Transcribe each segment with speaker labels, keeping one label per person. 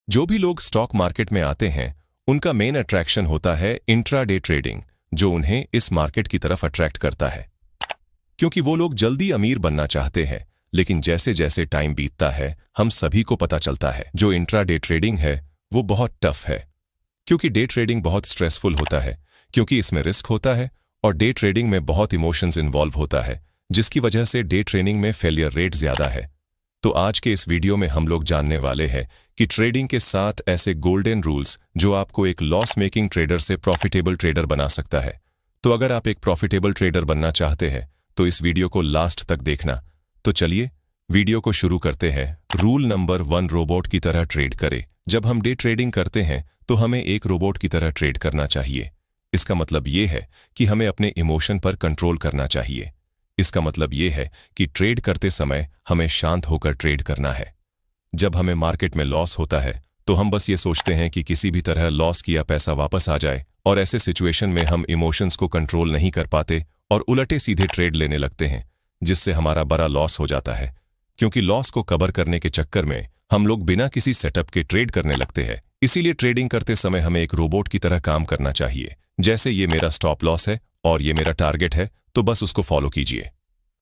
Speaker 1: जो भी लोग स्टॉक मार्केट में आते हैं उनका मेन अट्रैक्शन होता है इंट्राडे ट्रेडिंग, जो उन्हें इस मार्केट की तरफ अट्रैक्ट करता है क्योंकि वो लोग जल्दी अमीर बनना चाहते हैं। लेकिन जैसे जैसे टाइम बीतता है हम सभी को पता चलता है जो इंट्राडे ट्रेडिंग है वो बहुत टफ है, क्योंकि डे ट्रेडिंग बहुत स्ट्रेसफुल होता है, क्योंकि इसमें रिस्क होता है और डे ट्रेडिंग में बहुत इमोशंस इन्वॉल्व होता है, जिसकी वजह से डे ट्रेडिंग में फेलियर रेट ज्यादा है। तो आज के इस वीडियो में हम लोग जानने वाले हैं कि ट्रेडिंग के 7 ऐसे गोल्डन रूल्स जो आपको एक लॉस मेकिंग ट्रेडर से प्रॉफिटेबल ट्रेडर बना सकता है। तो अगर आप एक प्रॉफिटेबल ट्रेडर बनना चाहते हैं तो इस वीडियो को लास्ट तक देखना। तो चलिए वीडियो को शुरू करते हैं। रूल नंबर 1, रोबोट की तरह ट्रेड करें। जब हम डे ट्रेडिंग करते हैं तो हमें एक रोबोट की तरह ट्रेड करना चाहिए। इसका मतलब ये है कि हमें अपने इमोशन पर कंट्रोल करना चाहिए। इसका मतलब ये है कि ट्रेड करते समय हमें शांत होकर ट्रेड करना है। जब हमें मार्केट में लॉस होता है तो हम बस ये सोचते हैं कि किसी भी तरह लॉस किया पैसा वापस आ जाए, और ऐसे सिचुएशन में हम इमोशंस को कंट्रोल नहीं कर पाते और उलटे सीधे ट्रेड लेने लगते हैं, जिससे हमारा बड़ा लॉस हो जाता है। क्योंकि लॉस को कवर करने के चक्कर में हम लोग बिना किसी सेटअप के ट्रेड करने लगते हैं। इसीलिए ट्रेडिंग करते समय हमें एक रोबोट की तरह काम करना चाहिए। जैसे ये मेरा स्टॉप लॉस है और ये मेरा टारगेट है, तो बस उसको फॉलो कीजिए।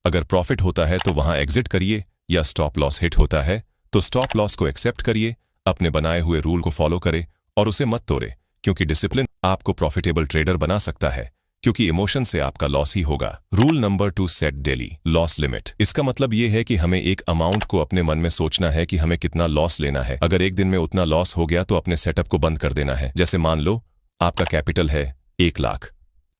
Speaker 1: अगर प्रॉफिट होता है तो वहां एग्जिट करिए, या स्टॉप लॉस हिट होता है तो स्टॉप लॉस को एक्सेप्ट करिए, अपने बनाए हुए रूल को फॉलो करें और उसे मत तोड़े, क्योंकि डिसिप्लिन आपको प्रॉफिटेबल ट्रेडर बना सकता है, क्योंकि इमोशन से आपका लॉस ही होगा। Rule number 2, set daily loss limit. इसका मतलब यह है कि हमें एक अमाउंट को अपने मन में सोचना है कि हमें कितना लॉस लेना है। अगर एक दिन में उतना लॉस हो गया तो अपने सेटअप को बंद कर देना है। जैसे मान लो आपका कैपिटल है 1 लाख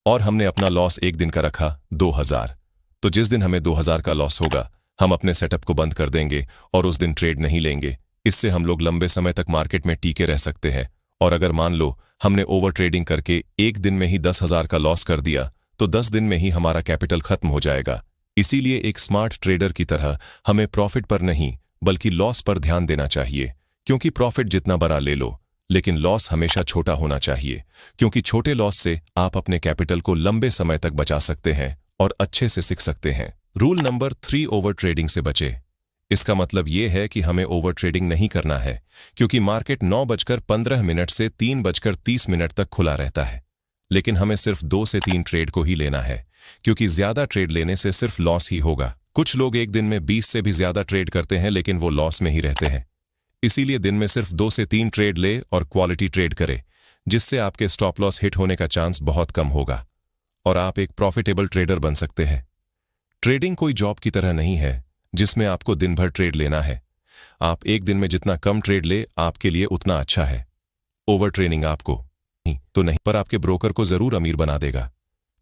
Speaker 1: और हमने अपना लॉस एक दिन का रखा 2000, तो जिस दिन हमें 2000 का लॉस होगा हम अपने सेटअप को बंद कर देंगे और उस दिन ट्रेड नहीं लेंगे। इससे हम लोग लंबे समय तक मार्केट में टिके रह सकते हैं। और अगर मान लो हमने ओवर ट्रेडिंग करके एक दिन में ही 10,000 का लॉस कर दिया तो 10 दिन में ही हमारा कैपिटल खत्म हो जाएगा। इसीलिए एक स्मार्ट ट्रेडर की तरह हमें प्रॉफिट पर नहीं बल्कि लॉस पर ध्यान देना चाहिए, क्योंकि प्रॉफिट जितना बड़ा ले लो लेकिन लॉस हमेशा छोटा होना चाहिए, क्योंकि छोटे लॉस से आप अपने कैपिटल को लंबे समय तक बचा सकते हैं और अच्छे से सीख सकते हैं। रूल नंबर 3, ओवर ट्रेडिंग से बचे। इसका मतलब यह है कि हमें ओवर ट्रेडिंग नहीं करना है, क्योंकि मार्केट 9:15 से 3:30 तक खुला रहता है। लेकिन हमें सिर्फ 2 से 3 ट्रेड को ही लेना है, क्योंकि ज्यादा ट्रेड लेने से सिर्फ लॉस ही होगा। कुछ लोग एक दिन में 20 से भी ज्यादा ट्रेड करते हैं लेकिन वो लॉस में ही रहते हैं। इसीलिए दिन में सिर्फ 2 से 3 ट्रेड ले और क्वालिटी ट्रेड करे, जिससे आपके स्टॉप लॉस हिट होने का चांस बहुत कम होगा और आप एक प्रॉफिटेबल ट्रेडर बन सकते हैं। ट्रेडिंग कोई जॉब की तरह नहीं है जिसमें आपको दिन भर ट्रेड लेना है। आप एक दिन में जितना कम ट्रेड ले आपके लिए उतना अच्छा है। ओवर ट्रेडिंग आपको नहीं पर आपके ब्रोकर को जरूर अमीर बना देगा,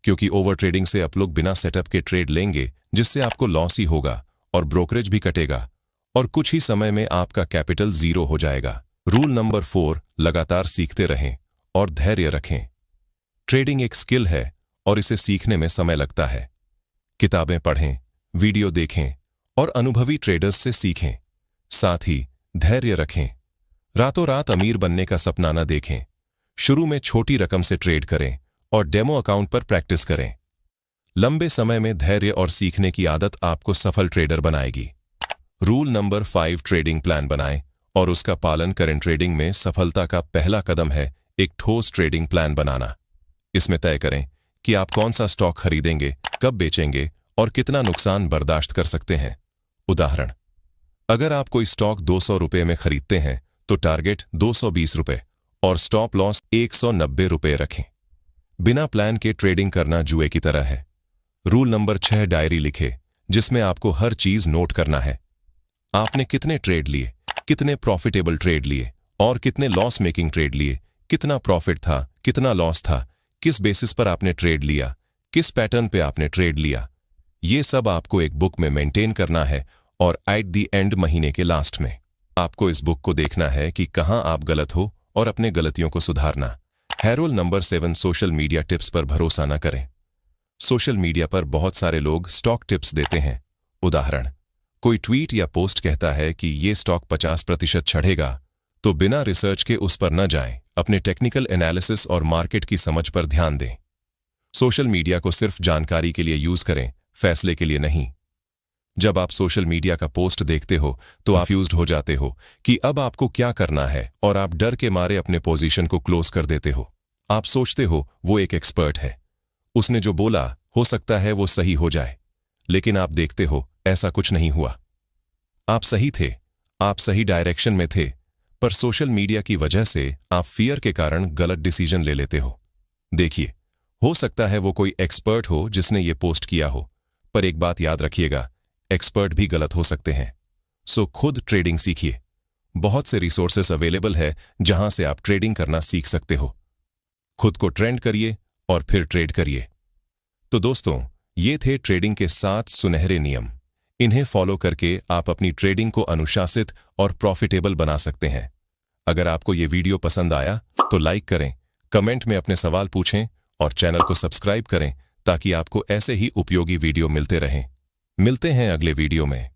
Speaker 1: क्योंकि ओवर ट्रेडिंग से आप लोग बिना सेटअप के ट्रेड लेंगे, जिससे आपको लॉस ही होगा और ब्रोकरेज भी कटेगा और कुछ ही समय में आपका कैपिटल 0 हो जाएगा। रूल नंबर 4, लगातार सीखते रहें और धैर्य रखें। ट्रेडिंग एक स्किल है और इसे सीखने में समय लगता है। किताबें पढ़ें, वीडियो देखें और अनुभवी ट्रेडर्स से सीखें। साथ ही धैर्य रखें। रातों रात अमीर बनने का सपना न देखें। शुरू में छोटी रकम से ट्रेड करें और डेमो अकाउंट पर प्रैक्टिस करें। लंबे समय में धैर्य और सीखने की आदत आपको सफल ट्रेडर बनाएगी। रूल नंबर 5, ट्रेडिंग प्लान बनाएं और उसका पालन करें। ट्रेडिंग में सफलता का पहला कदम है एक ठोस ट्रेडिंग प्लान बनाना। इसमें तय करें कि आप कौन सा स्टॉक खरीदेंगे, कब बेचेंगे और कितना नुकसान बर्दाश्त कर सकते हैं। उदाहरण, अगर आप कोई स्टॉक 200 रुपये में खरीदते हैं तो टारगेट 220 रुपये और स्टॉप लॉस 190 रुपये रखें। बिना प्लान के ट्रेडिंग करना जुए की तरह है। रूल नंबर 6, डायरी लिखे, जिसमें आपको हर चीज नोट करना है। आपने कितने ट्रेड लिए, कितने प्रॉफिटेबल ट्रेड लिए और कितने लॉस मेकिंग ट्रेड लिए, कितना प्रॉफिट था, कितना लॉस था, किस बेसिस पर आपने ट्रेड लिया, किस पैटर्न पे आपने ट्रेड लिया। ये सब आपको एक बुक में मेंटेन करना है और एट द एंड महीने के लास्ट में आपको इस बुक को देखना है कि कहां आप गलत हो और अपने गलतियों को सुधारना है। Rule number 7, social media tips पर भरोसा न करें। सोशल मीडिया पर बहुत सारे लोग स्टॉक टिप्स देते हैं। उदाहरण, कोई ट्वीट या पोस्ट कहता है कि ये स्टॉक 50% चढ़ेगा, तो बिना रिसर्च के उस पर न जाएं। अपने टेक्निकल एनालिसिस और मार्केट की समझ पर ध्यान दें। सोशल मीडिया को सिर्फ जानकारी के लिए यूज करें, फैसले के लिए नहीं। जब आप सोशल मीडिया का पोस्ट देखते हो तो आप कंफ्यूज्ड हो जाते हो कि अब आपको क्या करना है और आप डर के मारे अपने पोजीशन को क्लोज कर देते हो। आप सोचते हो वो एक एक्सपर्ट है, उसने जो बोला हो सकता है वो सही हो जाए, लेकिन आप देखते हो ऐसा कुछ नहीं हुआ। आप सही थे, आप सही डायरेक्शन में थे, पर सोशल मीडिया की वजह से आप फियर के कारण गलत डिसीजन ले लेते हो। देखिए, हो सकता है वो कोई एक्सपर्ट हो जिसने ये पोस्ट किया हो, पर एक बात याद रखिएगा, एक्सपर्ट भी गलत हो सकते हैं। सो खुद ट्रेडिंग सीखिए। बहुत से रिसोर्सेस अवेलेबल है जहां से आप ट्रेडिंग करना सीख सकते हो। खुद को ट्रेंड करिए और फिर ट्रेड करिए। तो दोस्तों, ये थे ट्रेडिंग के 7 सुनहरे नियम। इन्हें फॉलो करके आप अपनी ट्रेडिंग को अनुशासित और प्रॉफिटेबल बना सकते हैं। अगर आपको ये वीडियो पसंद आया तो लाइक करें, कमेंट में अपने सवाल पूछें और चैनल को सब्सक्राइब करें ताकि आपको ऐसे ही उपयोगी वीडियो मिलते रहें। मिलते हैं अगले वीडियो में।